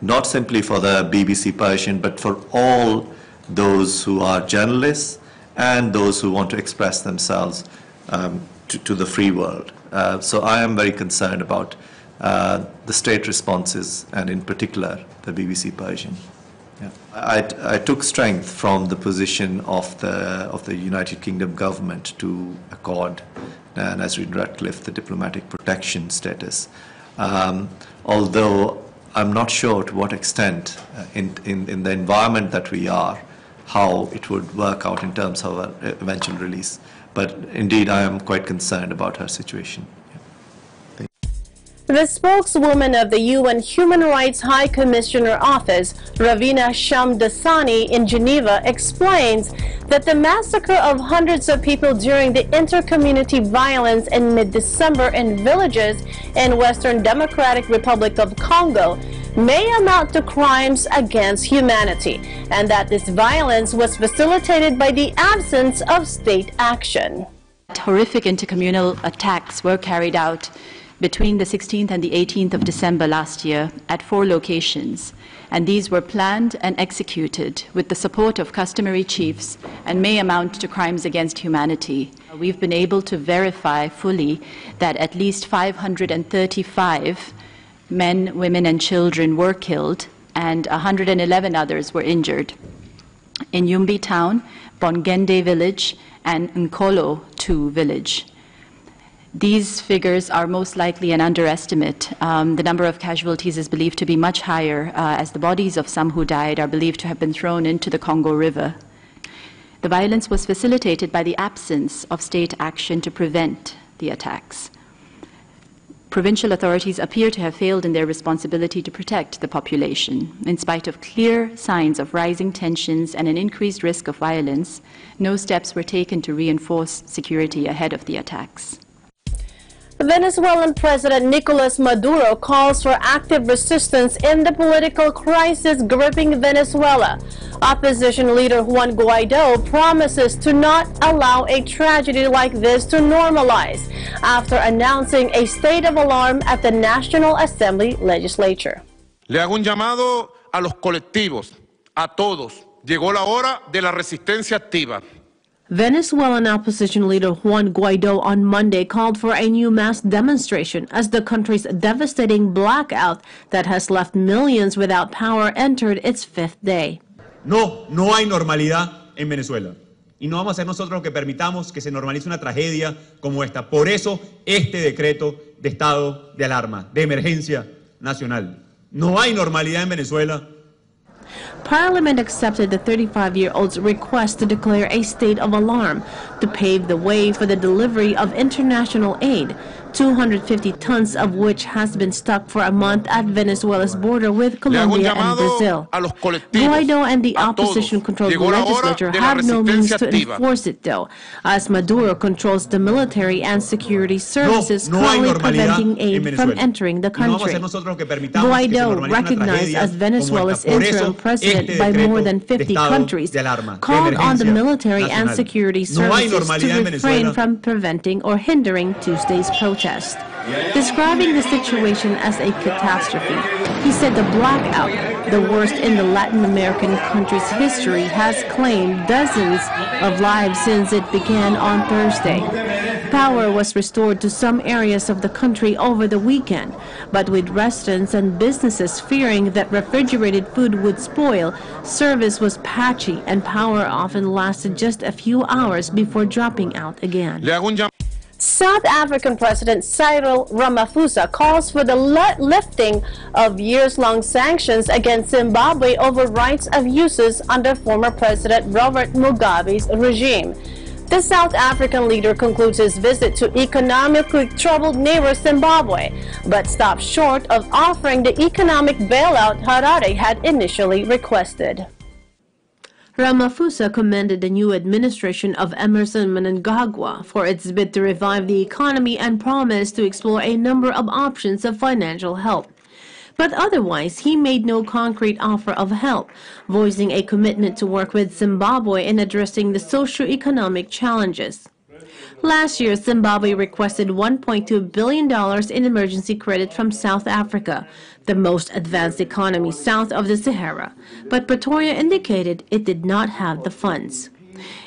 not simply for the BBC Persian, but for all those who are journalists and those who want to express themselves to the free world. So I am very concerned about the state responses, and in particular the BBC Persian. Yeah. I took strength from the position of the United Kingdom government to accord Nasrin Ratcliffe the diplomatic protection status, although I'm not sure to what extent in the environment that we are, how it would work out in terms of her eventual release. But indeed, I am quite concerned about her situation. The spokeswoman of the UN Human Rights High Commissioner Office, Ravina Shamdasani in Geneva, explains that the massacre of hundreds of people during the inter-community violence in mid-December in villages in Western Democratic Republic of Congo may amount to crimes against humanity, and that this violence was facilitated by the absence of state action. Horrific intercommunal attacks were carried out between the 16th and the 18th of December last year at 4 locations, and these were planned and executed with the support of customary chiefs and may amount to crimes against humanity. We've been able to verify fully that at least 535 men, women and children were killed and 111 others were injured in Yumbi town, Bongende village and Nkolo 2 village. These figures are most likely an underestimate. The number of casualties is believed to be much higher, as the bodies of some who died are believed to have been thrown into the Congo River. The violence was facilitated by the absence of state action to prevent the attacks. Provincial authorities appear to have failed in their responsibility to protect the population. In spite of clear signs of rising tensions and an increased risk of violence, no steps were taken to reinforce security ahead of the attacks. Venezuelan President Nicolas Maduro calls for active resistance in the political crisis gripping Venezuela. Opposition leader Juan Guaido promises to not allow a tragedy like this to normalize after announcing a state of alarm at the National Assembly legislature. Le hago un llamado a los colectivos, a todos. Llegó la hora de la resistencia activa. Venezuelan opposition leader Juan Guaido on Monday called for a new mass demonstration as the country's devastating blackout that has left millions without power entered its 5th day. No hay normalidad en Venezuela. Y no vamos a ser nosotros los que permitamos que se normalice una tragedia como esta. Por eso, este decreto de estado de alarma, de emergencia nacional. No hay normalidad en Venezuela. Parliament accepted the 35-year-old's request to declare a state of alarm to pave the way for the delivery of international aid, 250 tons of which has been stuck for a month at Venezuela's border with Colombia and Brazil. Guaido and the opposition-controlled legislature have no means to enforce it, though, as Maduro controls the military and security services currently preventing aid from entering the country. Guaido, recognized as Venezuela's interim president by more than 50 countries, called on the military and security services to refrain from preventing or hindering Tuesday's protest. Describing the situation as a catastrophe, he said the blackout, the worst in the Latin American country's history, has claimed dozens of lives since it began on Thursday. Power was restored to some areas of the country over the weekend, but with residents and businesses fearing that refrigerated food would spoil, service was patchy and power often lasted just a few hours before dropping out again. South African President Cyril Ramaphosa calls for the lifting of years-long sanctions against Zimbabwe over rights of uses under former President Robert Mugabe's regime. The South African leader concludes his visit to economically troubled neighbor Zimbabwe, but stops short of offering the economic bailout Harare had initially requested. Ramaphosa commended the new administration of Emerson Mnangagwa for its bid to revive the economy and promised to explore a number of options of financial help. But otherwise, he made no concrete offer of help, voicing a commitment to work with Zimbabwe in addressing the socio-economic challenges. Last year, Zimbabwe requested $1.2 billion in emergency credit from South Africa, the most advanced economy south of the Sahara, but Pretoria indicated it did not have the funds.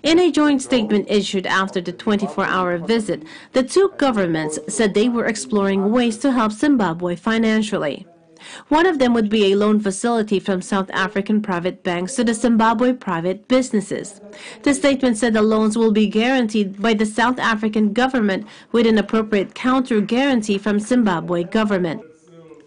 In a joint statement issued after the 24-hour visit, the two governments said they were exploring ways to help Zimbabwe financially. One of them would be a loan facility from South African private banks to the Zimbabwe private businesses. The statement said the loans will be guaranteed by the South African government with an appropriate counter-guarantee from Zimbabwe government.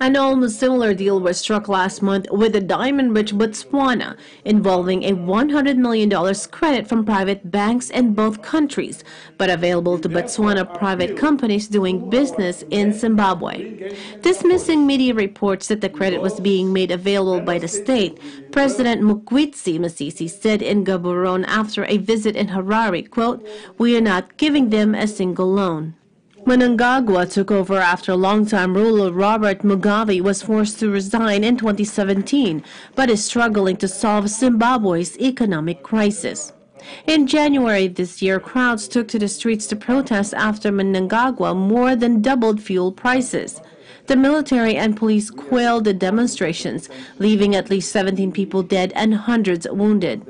An almost similar deal was struck last month with the diamond-rich Botswana, involving a $100 million credit from private banks in both countries, but available to Botswana private companies doing business in Zimbabwe. Dismissing media reports that the credit was being made available by the state, President Mokgweetsi Masisi said in Gaborone after a visit in Harare, quote, "We are not giving them a single loan." Mnangagwa took over after longtime ruler Robert Mugabe was forced to resign in 2017, but is struggling to solve Zimbabwe's economic crisis. In January this year, crowds took to the streets to protest after Mnangagwa more than doubled fuel prices. The military and police quelled the demonstrations, leaving at least 17 people dead and hundreds wounded.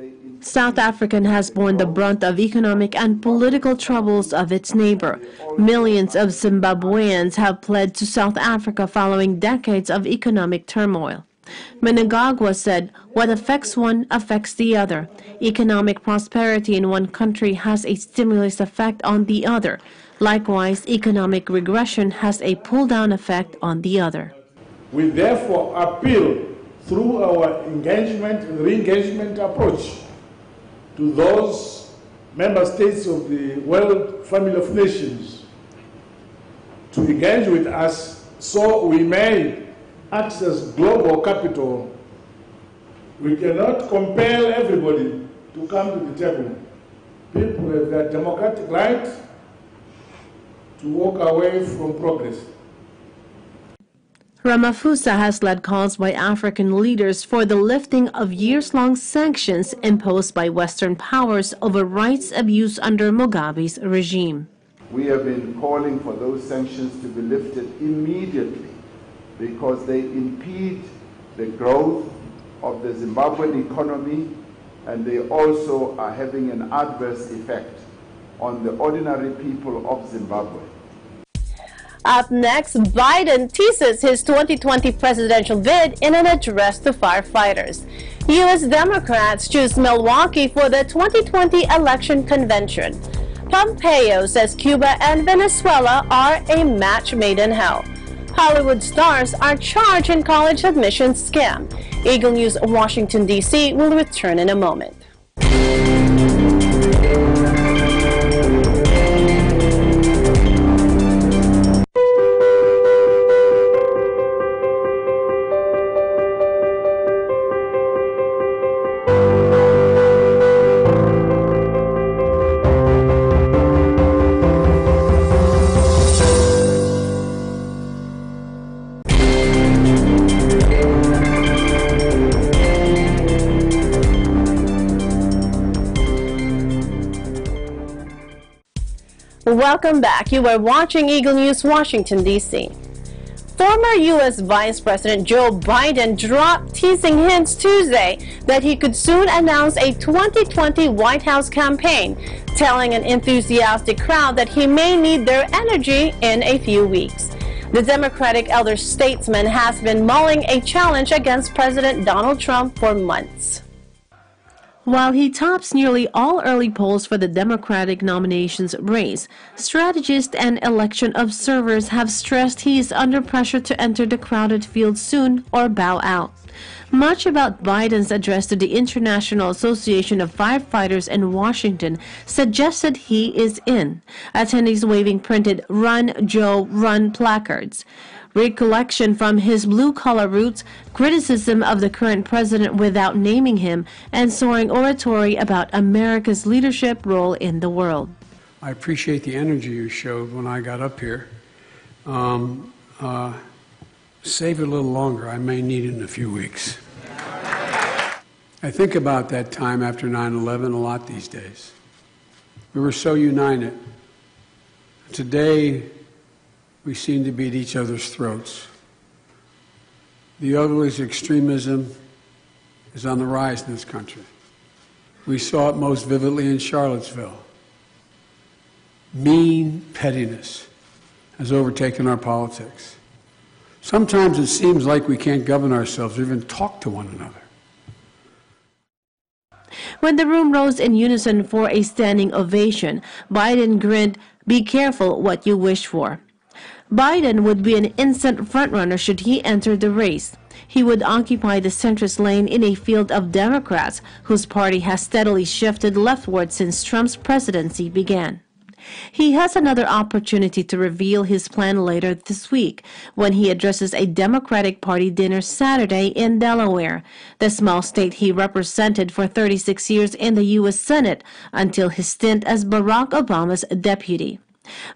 South Africa has borne the brunt of economic and political troubles of its neighbor. Millions of Zimbabweans have fled to South Africa following decades of economic turmoil. Mnangagwa said, "What affects one affects the other. Economic prosperity in one country has a stimulus effect on the other. Likewise, economic regression has a pull-down effect on the other." We therefore appeal through our re-engagement approach to those member states of the World Family of Nations to engage with us so we may access global capital. We cannot compel everybody to come to the table. People have their democratic right to walk away from progress. Ramaphosa has led calls by African leaders for the lifting of years-long sanctions imposed by Western powers over rights abuse under Mugabe's regime. We have been calling for those sanctions to be lifted immediately because they impede the growth of the Zimbabwean economy, and they also are having an adverse effect on the ordinary people of Zimbabwe. Up next, Biden teases his 2020 presidential bid in an address to firefighters. U.S. Democrats choose Milwaukee for the 2020 election convention. Pompeo says Cuba and Venezuela are a match made in hell. Hollywood stars are charged in college admissions scam. Eagle News, Washington, D.C. will return in a moment. Welcome back. You are watching Eagle News, Washington, D.C. Former U.S. Vice President Joe Biden dropped teasing hints Tuesday that he could soon announce a 2020 White House campaign, telling an enthusiastic crowd that he may need their energy in a few weeks. The Democratic elder statesman has been mulling a challenge against President Donald Trump for months. While he tops nearly all early polls for the Democratic nominations race, strategists and election observers have stressed he is under pressure to enter the crowded field soon or bow out. Much about Biden's address to the International Association of Firefighters in Washington suggested he is in, attendees waving printed "Run, Joe, Run" placards. Recollection from his blue-collar roots, criticism of the current president without naming him, and soaring oratory about America's leadership role in the world. I appreciate the energy you showed when I got up here. Save it a little longer. I may need it in a few weeks. I think about that time after 9/11 a lot these days. We were so united. Today, we seem to be at each other's throats. The ugliest extremism is on the rise in this country. We saw it most vividly in Charlottesville. Mean pettiness has overtaken our politics. Sometimes it seems like we can't govern ourselves or even talk to one another. When the room rose in unison for a standing ovation, Biden grinned, "Be careful what you wish for." Biden would be an instant frontrunner should he enter the race. He would occupy the centrist lane in a field of Democrats whose party has steadily shifted leftward since Trump's presidency began. He has another opportunity to reveal his plan later this week when he addresses a Democratic Party dinner Saturday in Delaware, the small state he represented for 36 years in the U.S. Senate until his stint as Barack Obama's deputy.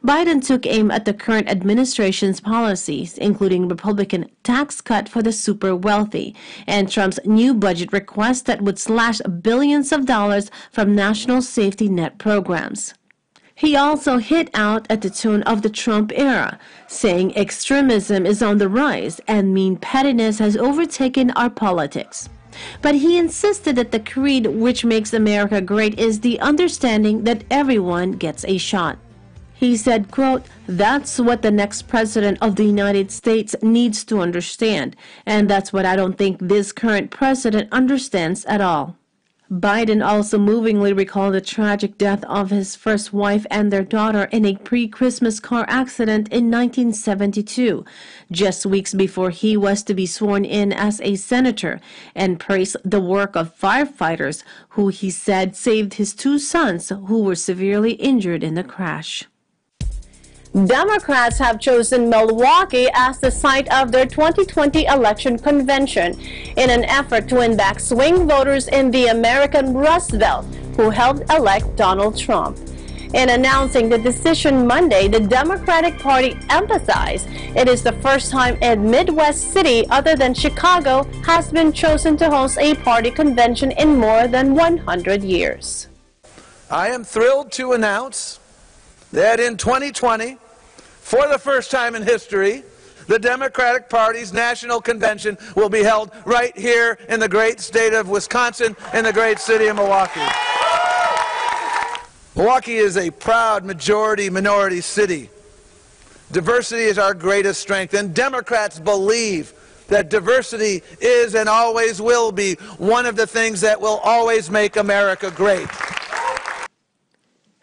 Biden took aim at the current administration's policies, including Republican tax cut for the super wealthy and Trump's new budget request that would slash billions of dollars from national safety net programs. He also hit out at the tone of the Trump era, saying extremism is on the rise and mean pettiness has overtaken our politics. But he insisted that the creed which makes America great is the understanding that everyone gets a shot. He said, quote, "That's what the next president of the United States needs to understand, and that's what I don't think this current president understands at all." Biden also movingly recalled the tragic death of his first wife and their daughter in a pre-Christmas car accident in 1972, just weeks before he was to be sworn in as a senator, and praised the work of firefighters who he said saved his two sons who were severely injured in the crash. Democrats have chosen Milwaukee as the site of their 2020 election convention in an effort to win back swing voters in the American Rust Belt who helped elect Donald Trump. In announcing the decision Monday, the Democratic Party emphasized it is the first time a Midwest city other than Chicago has been chosen to host a party convention in more than 100 years. I am thrilled to announce that in 2020, for the first time in history, the Democratic Party's national convention will be held right here in the great state of Wisconsin, in the great city of Milwaukee. Milwaukee is a proud majority-minority city. Diversity is our greatest strength, and Democrats believe that diversity is and always will be one of the things that will always make America great.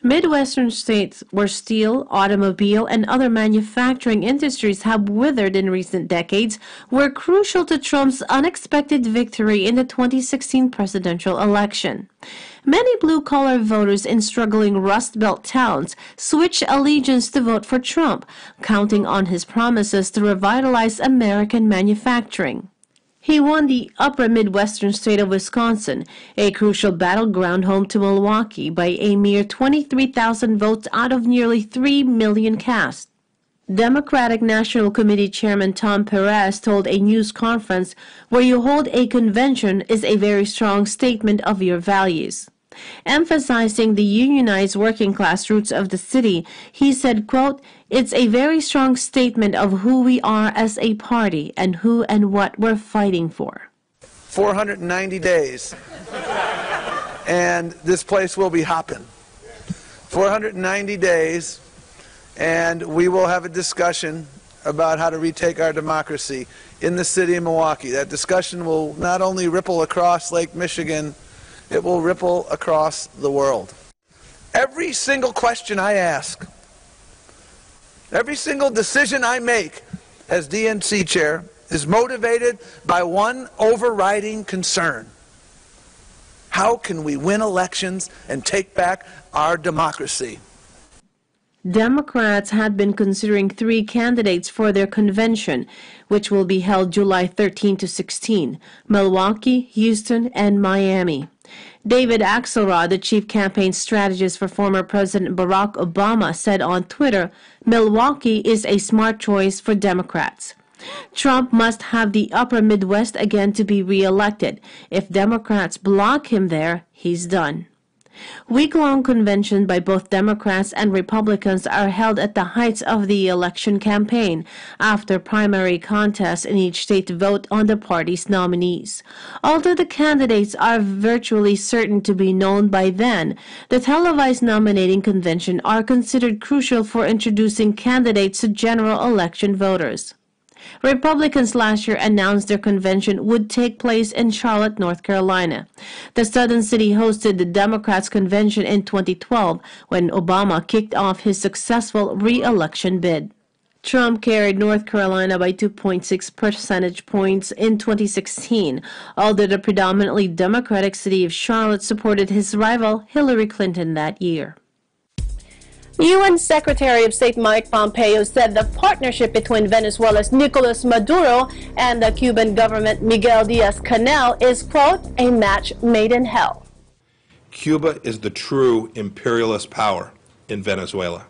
Midwestern states where steel, automobile, and other manufacturing industries have withered in recent decades were crucial to Trump's unexpected victory in the 2016 presidential election. Many blue-collar voters in struggling Rust Belt towns switched allegiance to vote for Trump, counting on his promises to revitalize American manufacturing. He won the upper Midwestern state of Wisconsin, a crucial battleground home to Milwaukee, by a mere 23,000 votes out of nearly 3 million cast. Democratic National Committee Chairman Tom Perez told a news conference, "Where you hold a convention is a very strong statement of your values." Emphasizing the unionized working-class roots of the city, he said, quote, "It's a very strong statement of who we are as a party and who and what we're fighting for." 490 days, and this place will be hopping. 490 days, and we will have a discussion about how to retake our democracy in the city of Milwaukee. That discussion will not only ripple across Lake Michigan, it will ripple across the world. Every single question I ask, every single decision I make as DNC chair is motivated by one overriding concern. How can we win elections and take back our democracy? Democrats had been considering 3 candidates for their convention, which will be held July 13 to 16, Milwaukee, Houston, and Miami. David Axelrod, the chief campaign strategist for former President Barack Obama, said on Twitter, "Milwaukee is a smart choice for Democrats. Trump must have the upper Midwest again to be reelected. If Democrats block him there, he's done." Week-long conventions by both Democrats and Republicans are held at the heights of the election campaign after primary contests in each state vote on the party's nominees. Although the candidates are virtually certain to be known by then, the televised nominating convention are considered crucial for introducing candidates to general election voters. Republicans last year announced their convention would take place in Charlotte, North Carolina. The southern city hosted the Democrats' convention in 2012 when Obama kicked off his successful re-election bid. Trump carried North Carolina by 2.6 percentage points in 2016, although the predominantly Democratic city of Charlotte supported his rival Hillary Clinton that year. UN Secretary of State Mike Pompeo said the partnership between Venezuela's Nicolas Maduro and the Cuban government Miguel Diaz-Canel is, quote, a match made in hell. Cuba is the true imperialist power in Venezuela.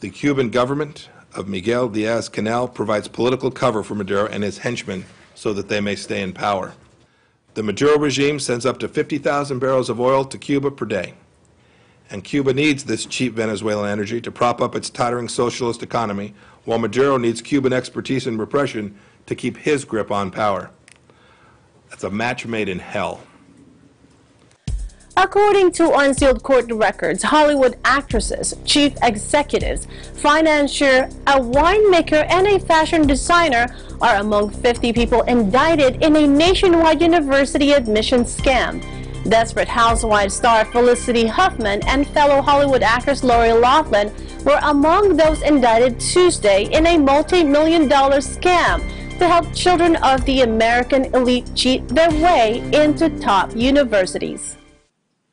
The Cuban government of Miguel Diaz-Canel provides political cover for Maduro and his henchmen so that they may stay in power. The Maduro regime sends up to 50,000 barrels of oil to Cuba per day. And Cuba needs this cheap Venezuelan energy to prop up its tottering socialist economy, while Maduro needs Cuban expertise in repression to keep his grip on power. That's a match made in hell. According to unsealed court records, Hollywood actresses, chief executives, financier, a winemaker, and a fashion designer are among 50 people indicted in a nationwide university admissions scam. Desperate Housewives star Felicity Huffman and fellow Hollywood actress Lori Loughlin were among those indicted Tuesday in a multi-million-dollar scam to help children of the American elite cheat their way into top universities.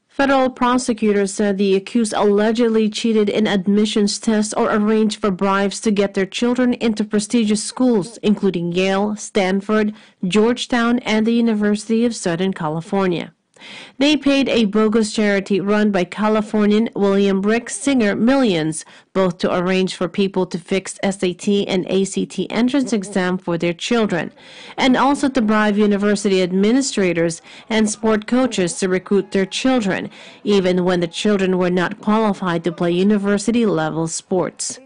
Federal prosecutors said the accused allegedly cheated in admissions tests or arranged for bribes to get their children into prestigious schools, including Yale, Stanford, Georgetown, and the University of Southern California. They paid a bogus charity run by Californian William Brick Singer millions, both to arrange for people to fix SAT and ACT entrance exam for their children, and also to bribe university administrators and sport coaches to recruit their children, even when the children were not qualified to play university-level sports.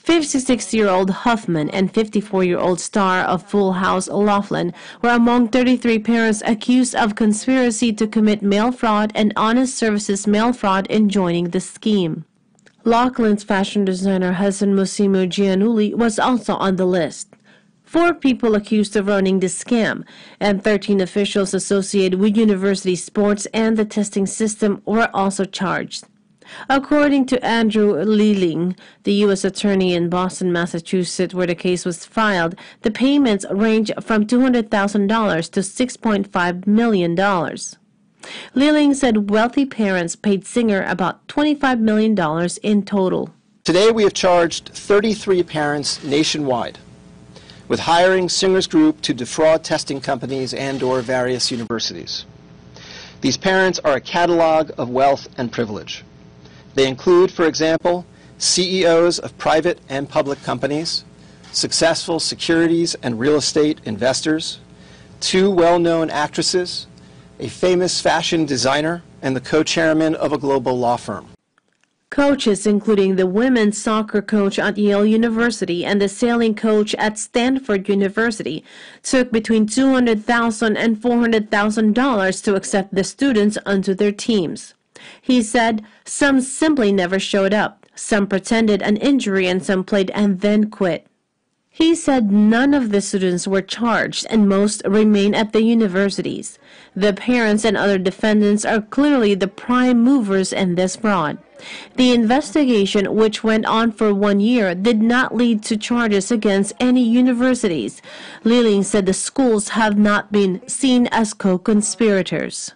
56-year-old Huffman and 54-year-old star of Full House Loughlin were among 33 parents accused of conspiracy to commit mail fraud and honest services mail fraud in joining the scheme. Loughlin's fashion designer husband Massimo Giannulli was also on the list. 4 people accused of running the scam, and 13 officials associated with university sports and the testing system were also charged. According to Andrew Lealing, the U.S. attorney in Boston, Massachusetts, where the case was filed, the payments range from $200,000 to $6.5 million. Lealing said wealthy parents paid Singer about $25 million in total. Today we have charged 33 parents nationwide with hiring Singer's group to defraud testing companies and/or various universities. These parents are a catalog of wealth and privilege. They include, for example, CEOs of private and public companies, successful securities and real estate investors, 2 well-known actresses, a famous fashion designer, and the co-chairman of a global law firm. Coaches, including the women's soccer coach at Yale University and the sailing coach at Stanford University, took between $200,000 and $400,000 to accept the students onto their teams. He said some simply never showed up, some pretended an injury, and some played and then quit. He said none of the students were charged and most remain at the universities. The parents and other defendants are clearly the prime movers in this fraud. The investigation, which went on for 1 year, did not lead to charges against any universities. Lealing said the schools have not been seen as co-conspirators.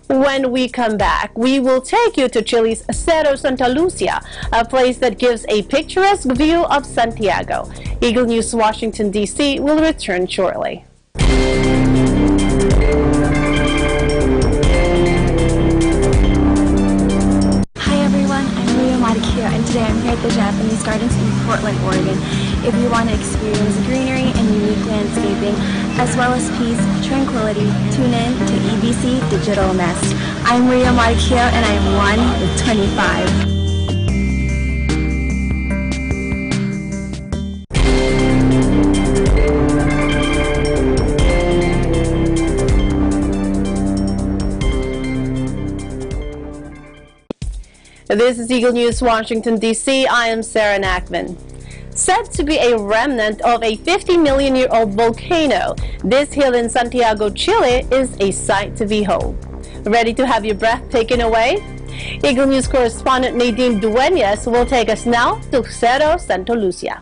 When we come back, we will take you to Chile's Cerro Santa Lucia, a place that gives a picturesque view of Santiago. Eagle News Washington, D.C. will return shortly. Hi everyone, I'm Rio Marikyo, and today I'm here at the Japanese Gardens in Portland, Oregon. If you want to experience greenery and unique landscaping, as well as peace, tranquility, tune in to EBC Digital Nest. I'm Maria Marquio and I'm 1 with 25. This is Eagle News, Washington, D.C. I am Sarah Nackman. Said to be a remnant of a 50-million-year-old volcano, this hill in Santiago, Chile is a sight to behold. Ready to have your breath taken away? Eagle News correspondent Nadine Duenas will take us now to Cerro Santa Lucia.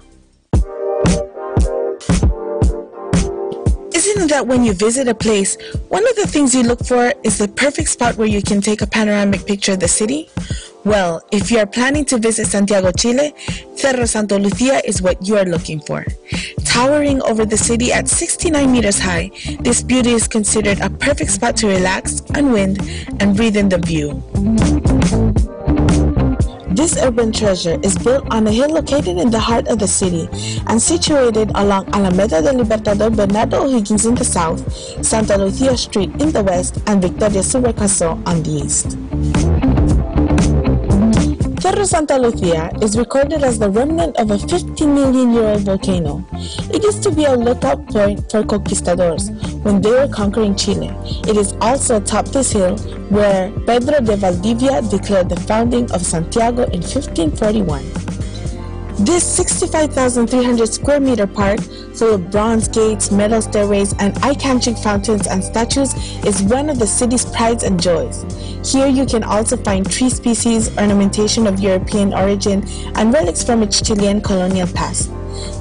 Isn't it that when you visit a place, one of the things you look for is the perfect spot where you can take a panoramic picture of the city? Well, if you are planning to visit Santiago, Chile, Cerro Santa Lucia is what you are looking for. Towering over the city at 69 meters high, this beauty is considered a perfect spot to relax, unwind, and breathe in the view. This urban treasure is built on a hill located in the heart of the city and situated along Alameda del Libertador Bernardo O'Higgins in the south, Santa Lucia Street in the west, and Victoria Subercaseau on the east. Cerro Santa Lucia is recorded as the remnant of a 50-million-year-old volcano. It used to be a lookout point for conquistadors when they were conquering Chile. It is also atop this hill where Pedro de Valdivia declared the founding of Santiago in 1541. This 65,300 square meter park, full of bronze gates, metal stairways, and eye-catching fountains and statues, is one of the city's prides and joys. Here you can also find tree species, ornamentation of European origin, and relics from its Chilean colonial past.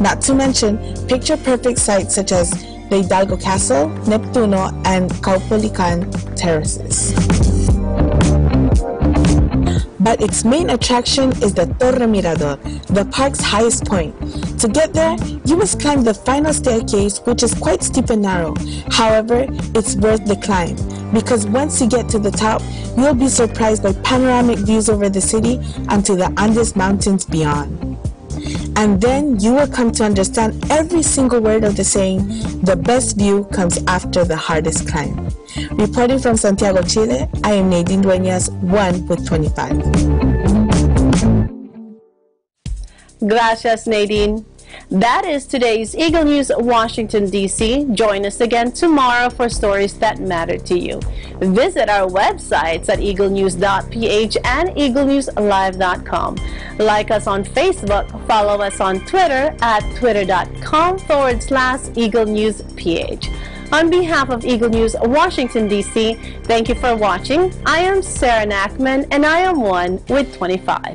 Not to mention picture-perfect sites such as the Hidalgo Castle, Neptuno, and Caupolicán terraces. But its main attraction is the Torre Mirador, the park's highest point. To get there, you must climb the final staircase, which is quite steep and narrow. However, it's worth the climb, because once you get to the top, you'll be surprised by panoramic views over the city and to the Andes Mountains beyond. And then you will come to understand every single word of the saying, the best view comes after the hardest climb. Reporting from Santiago, Chile, I am Nadine Duenas, 1 with 25. Gracias, Nadine. That is today's Eagle News, Washington, D.C. Join us again tomorrow for stories that matter to you. Visit our websites at Eaglenews.PH and EagleNewsLive.com. Like us on Facebook, follow us on Twitter at Twitter.com/EagleNewsPH. On behalf of Eagle News, Washington, D.C., thank you for watching. I am Sarah Nackman, and I am 1 with 25.